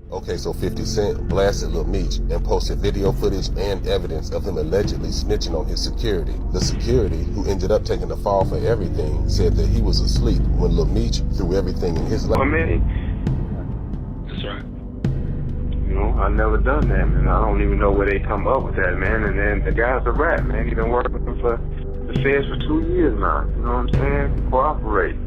Okay, so 50 Cent blasted Lil Meech and posted video footage and evidence of him allegedly snitching on his security. The security, who ended up taking the fall for everything, said that he was asleep when Lil Meech threw everything in his lap. That's right. You know, I never done that, man. I don't even know where they come up with that, man. And then the guy's a rat, man. He been working for the feds for 2 years now. You know what I'm saying? Cooperate.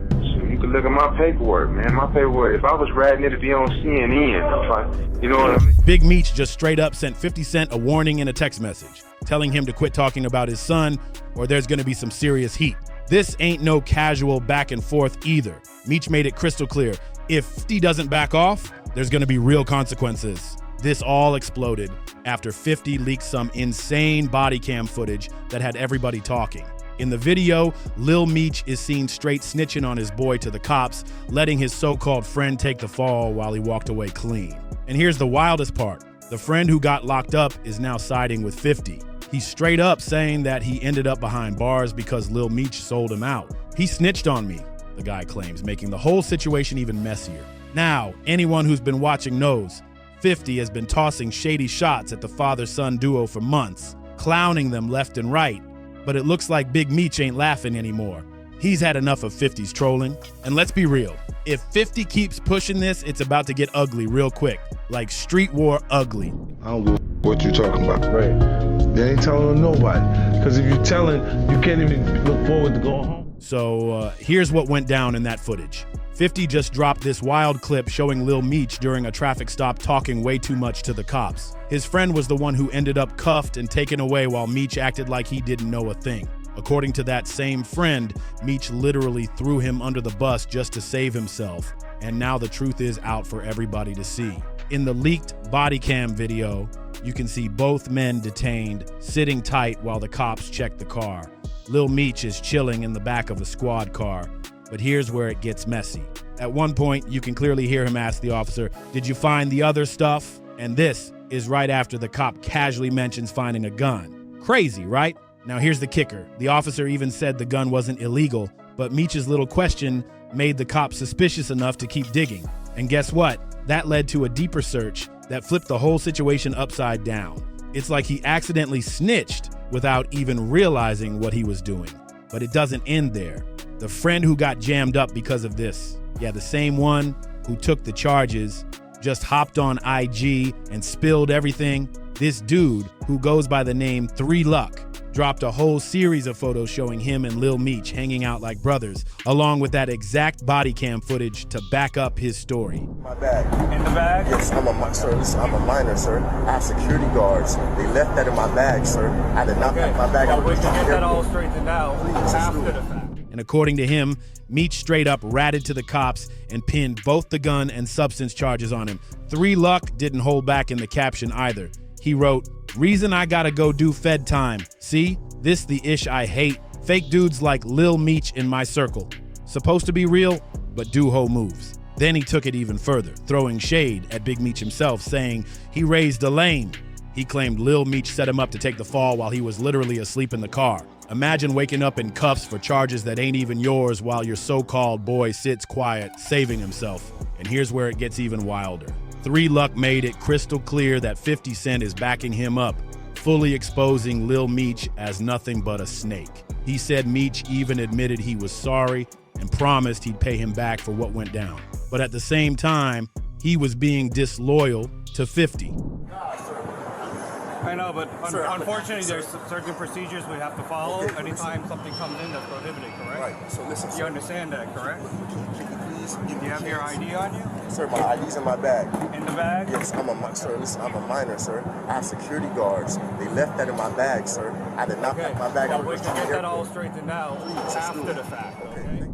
So you can look at my paperwork, man. My paperwork, if I was ratting it'd be on CNN. You know what I mean? Big Meech just straight up sent 50 Cent a warning in a text message, telling him to quit talking about his son or there's gonna be some serious heat. This ain't no casual back and forth either. Meech made it crystal clear. If 50 doesn't back off, there's gonna be real consequences. This all exploded after 50 leaked some insane body cam footage that had everybody talking. In the video, Lil Meech is seen straight snitching on his boy to the cops, letting his so-called friend take the fall while he walked away clean. And here's the wildest part. The friend who got locked up is now siding with 50. He's straight up saying that he ended up behind bars because Lil Meech sold him out. He snitched on me, the guy claims, making the whole situation even messier. Now, anyone who's been watching knows 50 has been tossing shady shots at the father-son duo for months, clowning them left and right. But it looks like Big Meech ain't laughing anymore. He's had enough of 50's trolling. And let's be real, if 50 keeps pushing this, it's about to get ugly real quick. Like street war ugly. I don't know what you're talking about. Right. They ain't telling nobody. Because if you're telling, you can't even look forward to going home. So here's what went down in that footage. 50 just dropped this wild clip showing Lil Meech during a traffic stop talking way too much to the cops. His friend was the one who ended up cuffed and taken away while Meech acted like he didn't know a thing. According to that same friend, Meech literally threw him under the bus just to save himself. And now the truth is out for everybody to see. In the leaked body cam video, you can see both men detained, sitting tight while the cops check the car. Lil Meech is chilling in the back of a squad car. But here's where it gets messy. At one point, you can clearly hear him ask the officer, "Did you find the other stuff?" And this is right after the cop casually mentions finding a gun. Crazy, right? Now here's the kicker. The officer even said the gun wasn't illegal, but Meech's little question made the cop suspicious enough to keep digging. And guess what? That led to a deeper search that flipped the whole situation upside down. It's like he accidentally snitched without even realizing what he was doing. But it doesn't end there. The friend who got jammed up because of this, yeah, the same one who took the charges, just hopped on IG and spilled everything. This dude, who goes by the name 3 Luck, dropped a whole series of photos showing him and Lil Meech hanging out like brothers, along with that exact body cam footage to back up his story. My bag. In the bag? Yes, I'm a minor, sir. I have security guards. They left that in my bag, sir. I did not pack my bag. Well, we can get that all straightened out after the fact. And according to him, Meech straight up ratted to the cops and pinned both the gun and substance charges on him. 3 Luck didn't hold back in the caption either. He wrote, "Reason I gotta go do Fed time. See, this the ish I hate. Fake dudes like Lil Meech in my circle. Supposed to be real, but do ho moves." Then he took it even further, throwing shade at Big Meech himself, saying he raised a lame. He claimed Lil Meech set him up to take the fall while he was literally asleep in the car. Imagine waking up in cuffs for charges that ain't even yours while your so-called boy sits quiet, saving himself. And here's where it gets even wilder. 3 Luck made it crystal clear that 50 Cent is backing him up, fully exposing Lil Meech as nothing but a snake. He said Meech even admitted he was sorry and promised he'd pay him back for what went down. But at the same time, he was being disloyal to 50. I know, but unfortunately, there's certain procedures we have to follow anytime something comes in that's prohibited, correct? Right. So listen, sir. You understand that, correct? Can you please give Do you have your ID on you? Sir, my ID's in my bag. In the bag? Yes, I'm a minor, sir. I have security guards. They left that in my bag, sir. I did not pack my bag. Well, we can get that all straightened out after the fact, okay?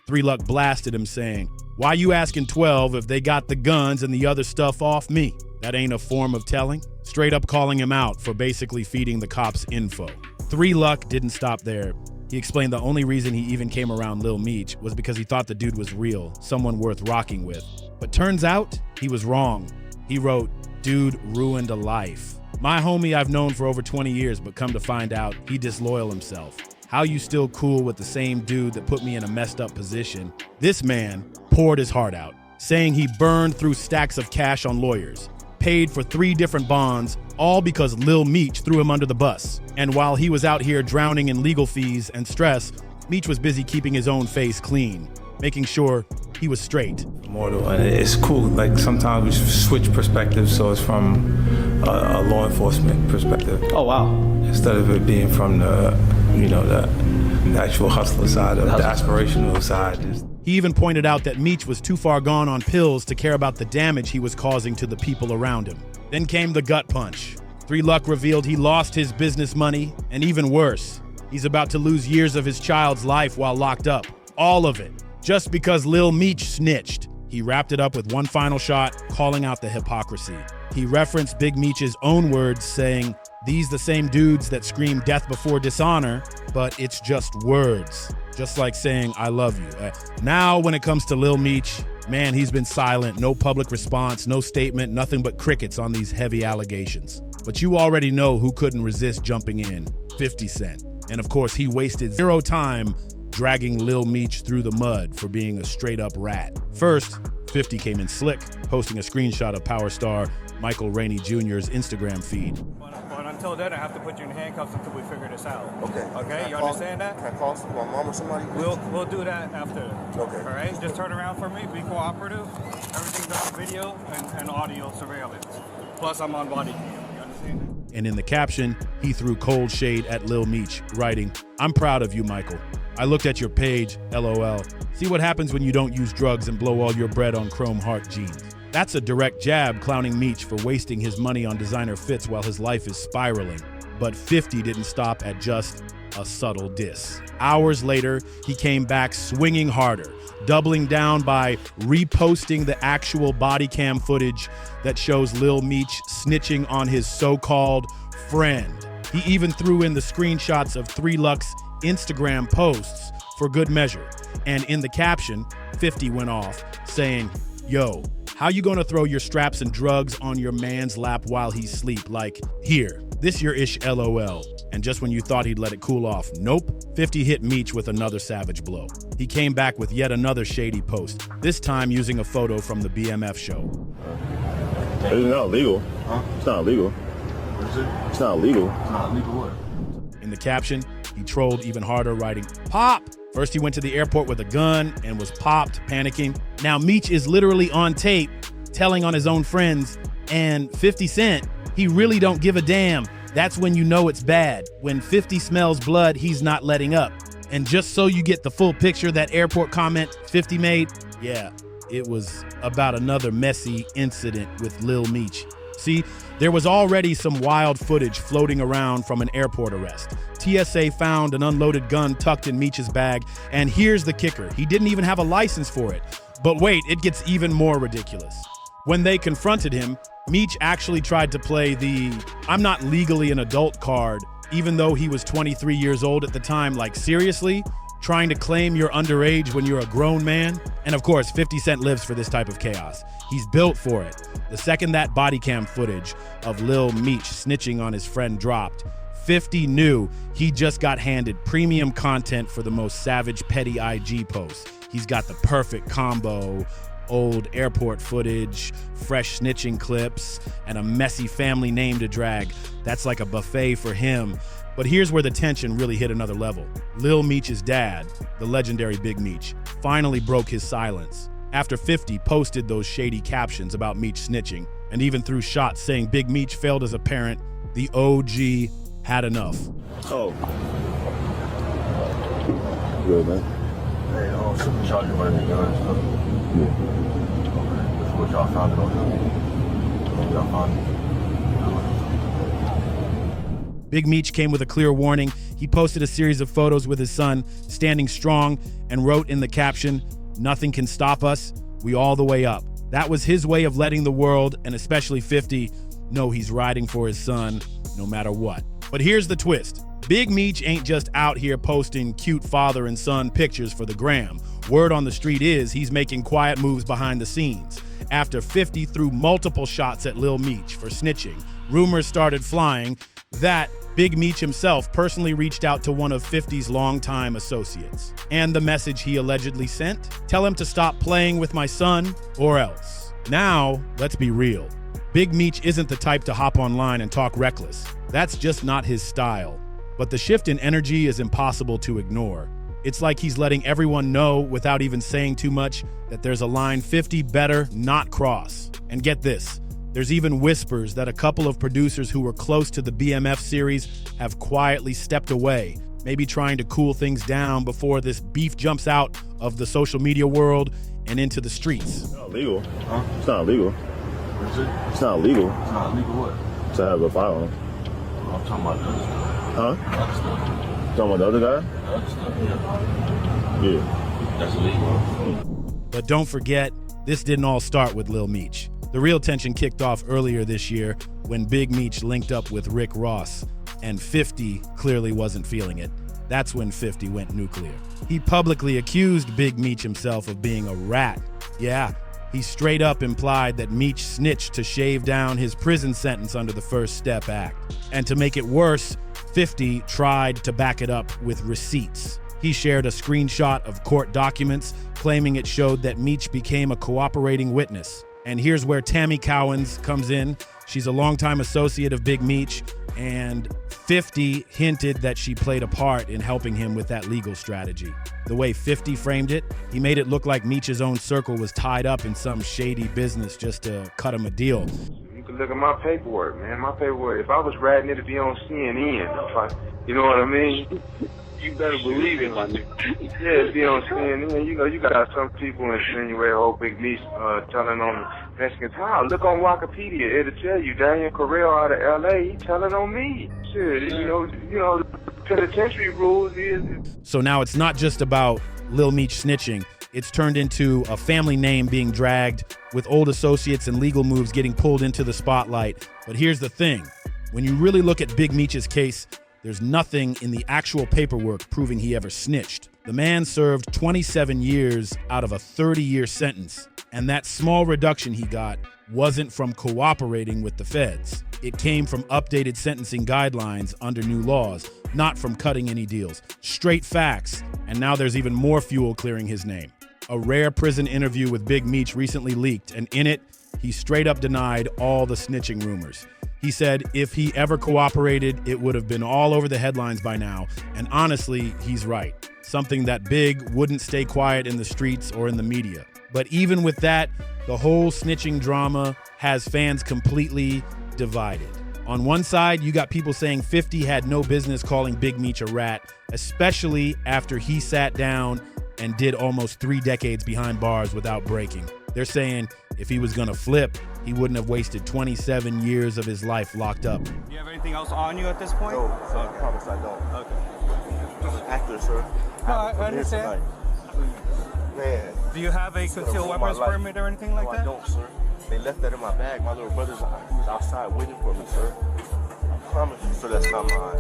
3 Luck blasted him saying, "Why you asking 12 if they got the guns and the other stuff off me? That ain't a form of telling?" Straight up calling him out for basically feeding the cops info. 3 Luck didn't stop there. He explained the only reason he even came around Lil Meech was because he thought the dude was real, someone worth rocking with. But turns out, he was wrong. He wrote, "Dude ruined a life. My homie I've known for over 20 years, but come to find out, he disloyal himself. How you still cool with the same dude that put me in a messed up position?" This man poured his heart out. saying he burned through stacks of cash on lawyers, paid for 3 different bonds, all because Lil Meech threw him under the bus. And while he was out here drowning in legal fees and stress, Meech was busy keeping his own face clean, making sure he was straight. Mortal, and it's cool. Like sometimes we switch perspectives, so it's from a law enforcement perspective. Oh wow! Instead of it being from the actual hustler side, of the aspirational side. He even pointed out that Meech was too far gone on pills to care about the damage he was causing to the people around him. Then came the gut punch. 3 Luck revealed he lost his business money, and even worse, he's about to lose years of his child's life while locked up. All of it, just because Lil Meech snitched. He wrapped it up with one final shot, calling out the hypocrisy. He referenced Big Meech's own words, saying, "These the same dudes that scream death before dishonor, but it's just words." Just like saying, "I love you." Now, when it comes to Lil Meech, man, he's been silent. No public response, no statement, nothing but crickets on these heavy allegations. But you already know who couldn't resist jumping in: 50 Cent. And of course, he wasted 0 time dragging Lil Meech through the mud for being a straight-up rat. First, 50 came in slick, posting a screenshot of Power Star Michael Rainey Jr.'s Instagram feed. But until then, I have to put you in handcuffs until we figure this out. Okay. Okay, you understand that? Can I call my mom or somebody? We'll do that after. Okay. All right, just turn around for me, be cooperative. Everything's on video and audio surveillance. Plus, I'm on body cam. You understand that? And in the caption, he threw cold shade at Lil Meech, writing, "I'm proud of you, Michael. I looked at your page, LOL. See what happens when you don't use drugs and blow all your bread on chrome heart jeans." That's a direct jab clowning Meech for wasting his money on designer fits while his life is spiraling. But 50 didn't stop at just a subtle diss. Hours later, he came back swinging harder, doubling down by reposting the actual body cam footage that shows Lil Meech snitching on his so-called friend. He even threw in the screenshots of 3 Luck's Instagram posts for good measure. And in the caption, 50 went off saying, "Yo, how you gonna throw your straps and drugs on your man's lap while he's asleep? Like, here, this your ish LOL." And just when you thought he'd let it cool off, nope, 50 hit Meech with another savage blow. He came back with yet another shady post, this time using a photo from the BMF show. It's not legal. Huh? It's not legal. What is it? It's not legal. It's not legal what? In the caption, he trolled even harder, writing, "Pop!" First, he went to the airport with a gun and was popped, panicking. Now, Meech is literally on tape, telling on his own friends, and 50 Cent, he really don't give a damn. That's when you know it's bad. When 50 smells blood, he's not letting up. And just so you get the full picture, that airport comment 50 made, yeah, it was about another messy incident with Lil Meech. See, there was already some wild footage floating around from an airport arrest. TSA found an unloaded gun tucked in Meech's bag, and here's the kicker. He didn't even have a license for it. But wait, it gets even more ridiculous. When they confronted him, Meech actually tried to play the "I'm not legally an adult" card, even though he was 23 years old at the time. Like, seriously? Trying to claim you're underage when you're a grown man? And of course, 50 Cent lives for this type of chaos. He's built for it. The second that body cam footage of Lil Meech snitching on his friend dropped, 50 knew he just got handed premium content for the most savage, petty IG posts. He's got the perfect combo: old airport footage, fresh snitching clips, and a messy family name to drag. That's like a buffet for him. But here's where the tension really hit another level. Lil Meech's dad, the legendary Big Meech, finally broke his silence after 50 posted those shady captions about Meech snitching, and even threw shots saying Big Meech failed as a parent. The OG had enough. Oh. Good, man. Hey, some charge about the gun and stuff. Yeah. Okay. That's what y'all found it on. Y'all found it. Big Meech came with a clear warning. He posted a series of photos with his son standing strong and wrote in the caption, "Nothing can stop us. We all the way up." That was his way of letting the world, and especially 50, know he's riding for his son no matter what. But here's the twist. Big Meech ain't just out here posting cute father and son pictures for the gram. Word on the street is he's making quiet moves behind the scenes. After 50 threw multiple shots at Lil Meech for snitching, rumors started flying that Big Meech himself personally reached out to one of 50's longtime associates. And the message he allegedly sent? Tell him to stop playing with my son or else. Now, let's be real. Big Meech isn't the type to hop online and talk reckless. That's just not his style. But the shift in energy is impossible to ignore. It's like he's letting everyone know without even saying too much that there's a line 50 better not cross. And get this, there's even whispers that a couple of producers who were close to the BMF series have quietly stepped away, maybe trying to cool things down before this beef jumps out of the social media world and into the streets. It's not legal. Huh? It's not legal. What is it? It's not legal It's not legal what? to have a firearm. I'm talking about the other stuff. Huh? Other stuff. Talking about the other guy? The other stuff, yeah. Yeah. That's illegal. But don't forget, this didn't all start with Lil Meech. The real tension kicked off earlier this year when Big Meech linked up with Rick Ross, and 50 clearly wasn't feeling it. That's when 50 went nuclear. He publicly accused Big Meech himself of being a rat. Yeah, he straight up implied that Meech snitched to shave down his prison sentence under the First Step Act. And to make it worse, 50 tried to back it up with receipts. He shared a screenshot of court documents claiming it showed that Meech became a cooperating witness. And here's where Tammy Cowens comes in. She's a longtime associate of Big Meech, and 50 hinted that she played a part in helping him with that legal strategy. The way 50 framed it, he made it look like Meech's own circle was tied up in some shady business just to cut him a deal. You can look at my paperwork, man. My paperwork. If I was ratting, it'd be on CNN. You know what I mean? You better believe it, my nigga. Yeah, it'd be on CNN. You got some people insinuate, oh, Big Meech telling on Mexicans. How? Look on Wikipedia. It'll tell you Daniel Correll out of L.A. He telling on me. Shit, you know, penitentiary rules is. So now it's not just about Lil Meech snitching. It's turned into a family name being dragged, with old associates and legal moves getting pulled into the spotlight. But here's the thing. When you really look at Big Meech's case, there's nothing in the actual paperwork proving he ever snitched. The man served 27 years out of a 30-year sentence, and that small reduction he got wasn't from cooperating with the feds. It came from updated sentencing guidelines under new laws, not from cutting any deals. Straight facts, and now there's even more fuel clearing his name. A rare prison interview with Big Meech recently leaked, and in it, he straight up denied all the snitching rumors. He said if he ever cooperated, it would have been all over the headlines by now. And honestly, he's right. Something that Big wouldn't stay quiet in the streets or in the media. But even with that, the whole snitching drama has fans completely divided. On one side, you got people saying 50 had no business calling Big Meech a rat, especially after he sat down and did almost 3 decades behind bars without breaking. They're saying if he was gonna flip, he wouldn't have wasted 27 years of his life locked up. Do you have anything else on you at this point? No, sir, I promise I don't. Okay. Just an actor, sir. No, I understand. Man. Do you have a concealed weapons permit or anything like no, that? I don't, sir. They left that in my bag. My little brother's outside waiting for me, sir. I promise you, sir, that's not mine.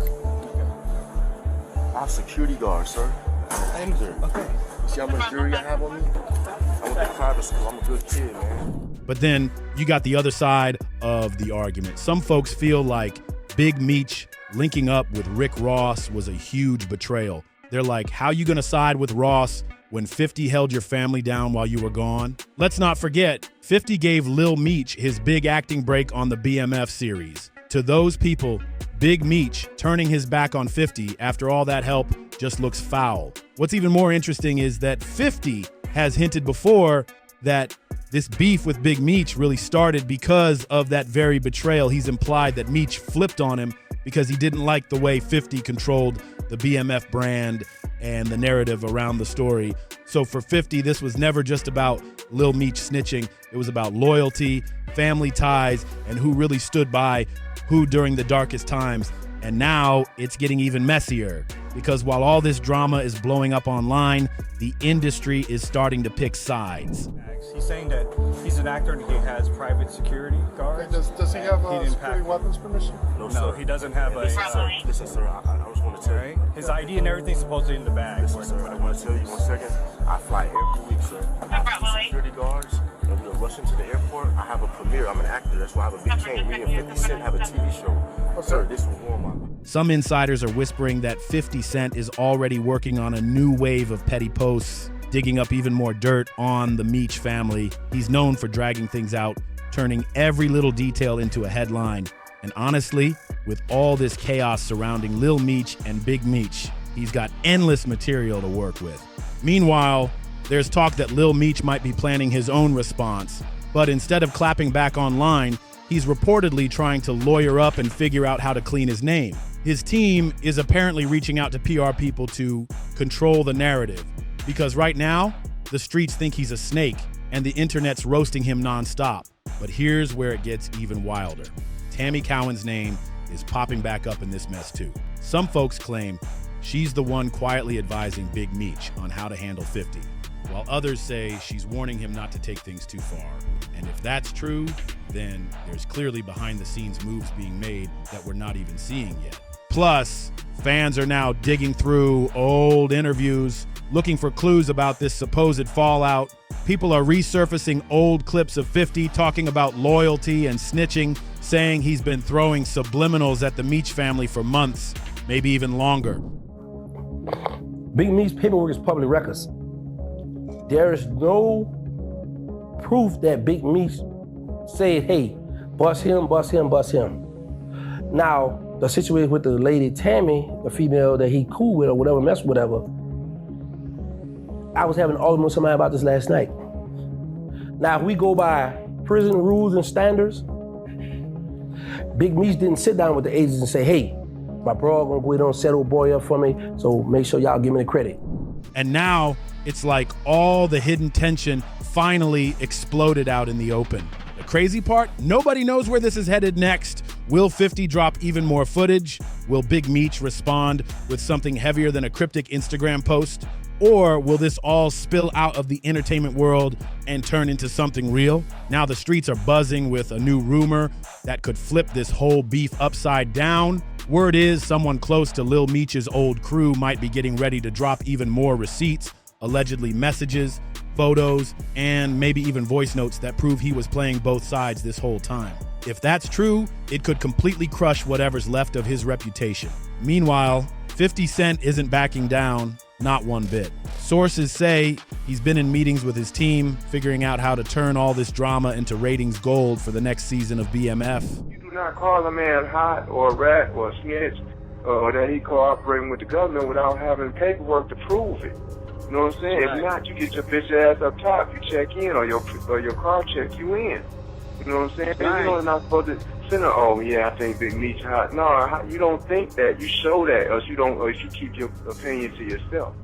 I have security guards, sir. I'm an actor. Okay. See how much jewelry I have on me? I went to private school. I'm a good kid, man. But then you got the other side of the argument. Some folks feel like Big Meech linking up with Rick Ross was a huge betrayal. They're like, how you gonna side with Ross when 50 held your family down while you were gone? Let's not forget, 50 gave Lil Meech his big acting break on the BMF series. To those people, Big Meech turning his back on 50 after all that help just looks foul. What's even more interesting is that 50 has hinted before that this beef with Big Meech really started because of that very betrayal. He's implied that Meech flipped on him because he didn't like the way 50 controlled the BMF brand and the narrative around the story. So for 50, this was never just about Lil Meech snitching. It was about loyalty, family ties, and who really stood by who during the darkest times. And now it's getting even messier because while all this drama is blowing up online, the industry is starting to pick sides. He's saying that he's an actor and he has private security guards. Does he have security weapons permission? No, No, sir. he doesn't have a. Listen, sir, I just want to tell you. His ID and everything's supposedly in the bag. Listen, sir, I want to tell you 1 second. I fly every week, sir. I have security guards, and we'll rush into the airport. I have a premiere. I'm an actor. That's why I have a big chain. Me and 50 Cent have a TV show. Oh, sir, this will warm my... Some insiders are whispering that 50 Cent is already working on a new wave of petty posts, digging up even more dirt on the Meech family. He's known for dragging things out, turning every little detail into a headline. And honestly, with all this chaos surrounding Lil Meech and Big Meech, he's got endless material to work with. Meanwhile, there's talk that Lil Meech might be planning his own response, but instead of clapping back online, he's reportedly trying to lawyer up and figure out how to clean his name. His team is apparently reaching out to PR people to control the narrative, because right now, the streets think he's a snake and the internet's roasting him nonstop. But here's where it gets even wilder. Tammy Cowan's name is popping back up in this mess too. Some folks claim she's the one quietly advising Big Meech on how to handle 50, while others say she's warning him not to take things too far. And if that's true, then there's clearly behind-the-scenes moves being made that we're not even seeing yet. Plus, fans are now digging through old interviews, looking for clues about this supposed fallout. People are resurfacing old clips of 50 talking about loyalty and snitching, saying he's been throwing subliminals at the Meech family for months, maybe even longer. Big Meech's paperwork is public records. There is no proof that Big Meech said, hey, bust him, bust him, bust him. Now, the situation with the lady Tammy, the female that he cool with or whatever, mess with whatever, I was having an argument with somebody about this last night. Now, if we go by prison rules and standards, Big Meech didn't sit down with the agents and say, hey, my bro gonna go ahead and settle boy up for me, so make sure y'all give me the credit. And now it's like all the hidden tension finally exploded out in the open. The crazy part, nobody knows where this is headed next. Will 50 drop even more footage? Will Big Meech respond with something heavier than a cryptic Instagram post? Or will this all spill out of the entertainment world and turn into something real? Now the streets are buzzing with a new rumor that could flip this whole beef upside down. Word is someone close to Lil Meech's old crew might be getting ready to drop even more receipts, allegedly messages, photos, and maybe even voice notes that prove he was playing both sides this whole time. If that's true, it could completely crush whatever's left of his reputation. Meanwhile, 50 Cent isn't backing down, not one bit. Sources say he's been in meetings with his team, figuring out how to turn all this drama into ratings gold for the next season of BMF. You do not call a man hot or a rat or a snitch or that he cooperating with the government without having paperwork to prove it. You know what I'm saying? Right. If not, you get your bitch ass up top, you check in, or your car check you in. You know what I'm saying? Right. You know, you're not supposed to send her, oh yeah, I think Big Meech hot. No, you don't think that. You show that, or you keep your opinion to yourself.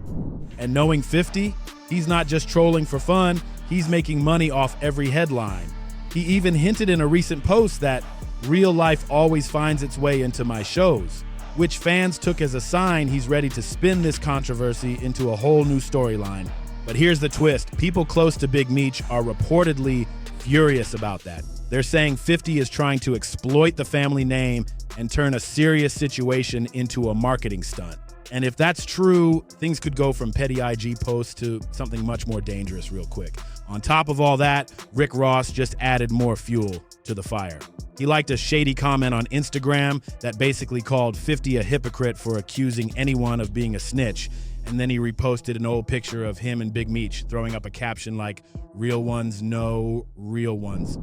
And knowing 50, he's not just trolling for fun, he's making money off every headline. He even hinted in a recent post that real life always finds its way into my shows, which fans took as a sign he's ready to spin this controversy into a whole new storyline. But here's the twist. People close to Big Meech are reportedly furious about that. They're saying 50 is trying to exploit the family name and turn a serious situation into a marketing stunt. And if that's true, things could go from petty IG posts to something much more dangerous real quick. On top of all that, Rick Ross just added more fuel to the fire. He liked a shady comment on Instagram that basically called 50 a hypocrite for accusing anyone of being a snitch. And then he reposted an old picture of him and Big Meech, throwing up a caption like, real ones know real ones.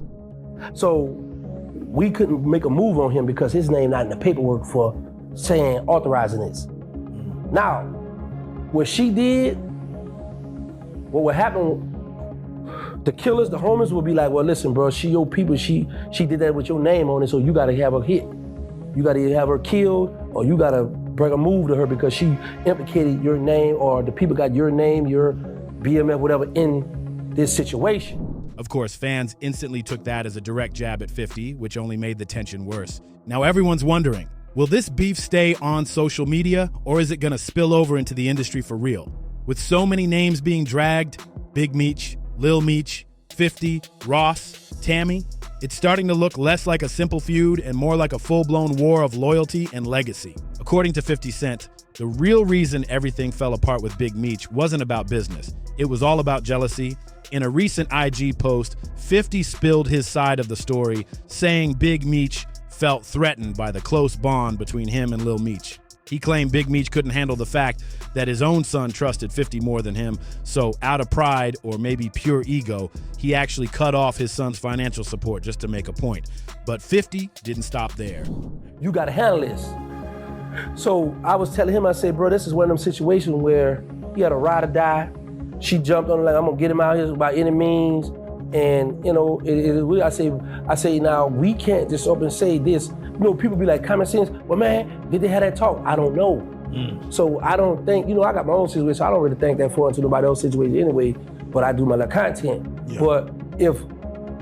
So we couldn't make a move on him because his name not in the paperwork for saying, authorizing this. Now, what she did, what would happen, the killers, the homies will be like, well, listen, bro, she your people, she did that with your name on it, so you gotta have her hit. You gotta either have her killed, or you gotta bring a move to her because she implicated your name, or the people got your name, your BMF, whatever, in this situation. Of course, fans instantly took that as a direct jab at 50, which only made the tension worse. Now everyone's wondering, will this beef stay on social media, or is it gonna spill over into the industry for real? With so many names being dragged, Big Meech, Lil Meech, 50, Ross, Tammy, it's starting to look less like a simple feud and more like a full-blown war of loyalty and legacy. According to 50 Cent, the real reason everything fell apart with Big Meech wasn't about business. It was all about jealousy, In a recent IG post, 50 spilled his side of the story, saying Big Meech felt threatened by the close bond between him and Lil Meech. He claimed Big Meech couldn't handle the fact that his own son trusted 50 more than him, so out of pride or maybe pure ego, he actually cut off his son's financial support just to make a point. But 50 didn't stop there. You gotta handle this. So I was telling him, I said, bro, this is one of them situations where he had a ride or die. She jumped on him like, I'm gonna get him out here by any means. And you know, I say now we can't just up and say this. You know, people be like, common sense. Well, man, did they have that talk? I don't know. So I don't think, you know, I got my own situation. So I don't really think that far into nobody else's situation anyway. But I do my little content. Yeah. But if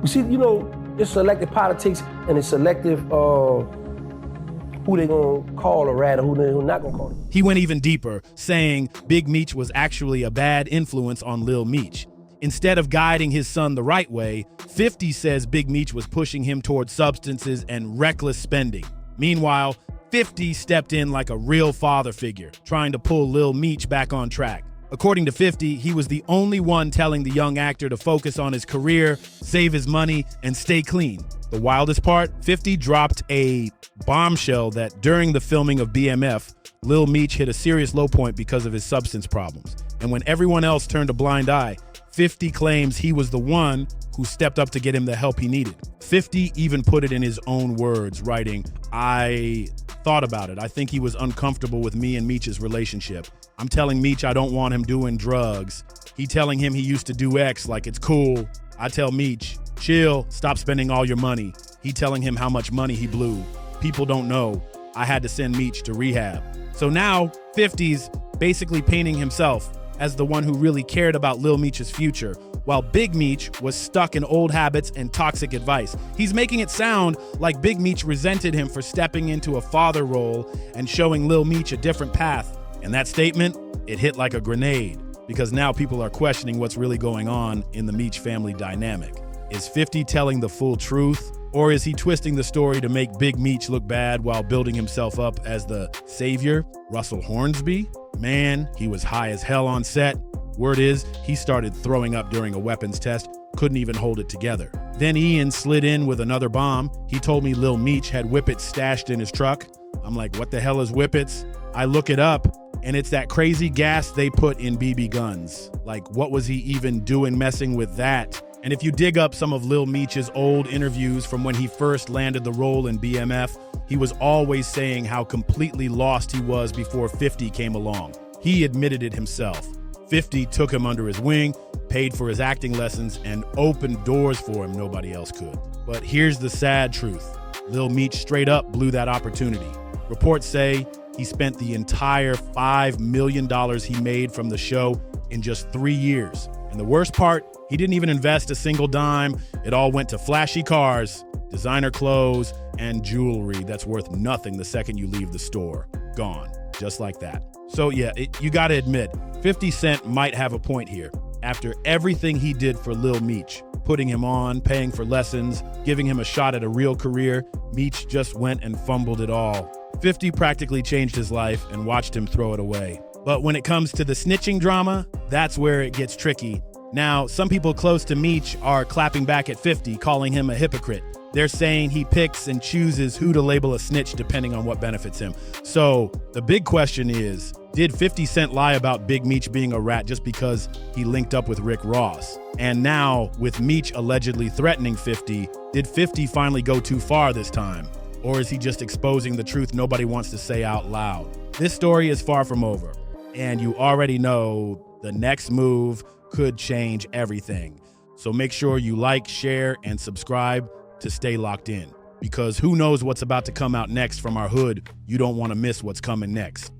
you see, you know, it's selective politics and it's selective who they gonna call a rat or who they not gonna call. He went even deeper, saying Big Meech was actually a bad influence on Lil Meech. Instead of guiding his son the right way, 50 says Big Meech was pushing him towards substances and reckless spending. Meanwhile, 50 stepped in like a real father figure, trying to pull Lil Meech back on track. According to 50, he was the only one telling the young actor to focus on his career, save his money, and stay clean. The wildest part, 50 dropped a bombshell that during the filming of BMF, Lil Meech hit a serious low point because of his substance problems. And when everyone else turned a blind eye, 50 claims he was the one who stepped up to get him the help he needed. 50 even put it in his own words, writing, I thought about it. I think he was uncomfortable with me and Meech's relationship. I'm telling Meech I don't want him doing drugs. He telling him he used to do X like it's cool. I tell Meech, chill, stop spending all your money. He telling him how much money he blew. People don't know. I had to send Meech to rehab. So now 50's basically painting himself as the one who really cared about Lil Meech's future, while Big Meech was stuck in old habits and toxic advice. He's making it sound like Big Meech resented him for stepping into a father role and showing Lil Meech a different path. And that statement, it hit like a grenade, because now people are questioning what's really going on in the Meech family dynamic. Is 50 telling the full truth? Or is he twisting the story to make Big Meech look bad while building himself up as the savior? Russell Hornsby? Man, he was high as hell on set. Word is, he started throwing up during a weapons test, couldn't even hold it together. Then Ian slid in with another bomb. He told me Lil Meech had whippets stashed in his truck. I'm like, what the hell is whippets? I look it up, and it's that crazy gas they put in BB guns. Like, what was he even doing messing with that? And if you dig up some of Lil Meech's old interviews from when he first landed the role in BMF, he was always saying how completely lost he was before 50 came along. He admitted it himself. 50 took him under his wing, paid for his acting lessons, and opened doors for him nobody else could. But here's the sad truth. Lil Meech straight up blew that opportunity. Reports say he spent the entire $5 million he made from the show in just 3 years. And the worst part, he didn't even invest a single dime. It all went to flashy cars, designer clothes, and jewelry that's worth nothing the second you leave the store. Gone, just like that. So yeah, you gotta admit, 50 Cent might have a point here. After everything he did for Lil Meech, putting him on, paying for lessons, giving him a shot at a real career, Meech just went and fumbled it all. 50 practically changed his life and watched him throw it away. But when it comes to the snitching drama, that's where it gets tricky. Now, some people close to Meech are clapping back at 50, calling him a hypocrite. They're saying he picks and chooses who to label a snitch depending on what benefits him. So the big question is, did 50 Cent lie about Big Meech being a rat just because he linked up with Rick Ross? And now, with Meech allegedly threatening 50, did 50 finally go too far this time? Or is he just exposing the truth nobody wants to say out loud? This story is far from over, and you already know the next move could change everything. So make sure you like, share, and subscribe to stay locked in, because who knows what's about to come out next from our hood. You don't want to miss what's coming next.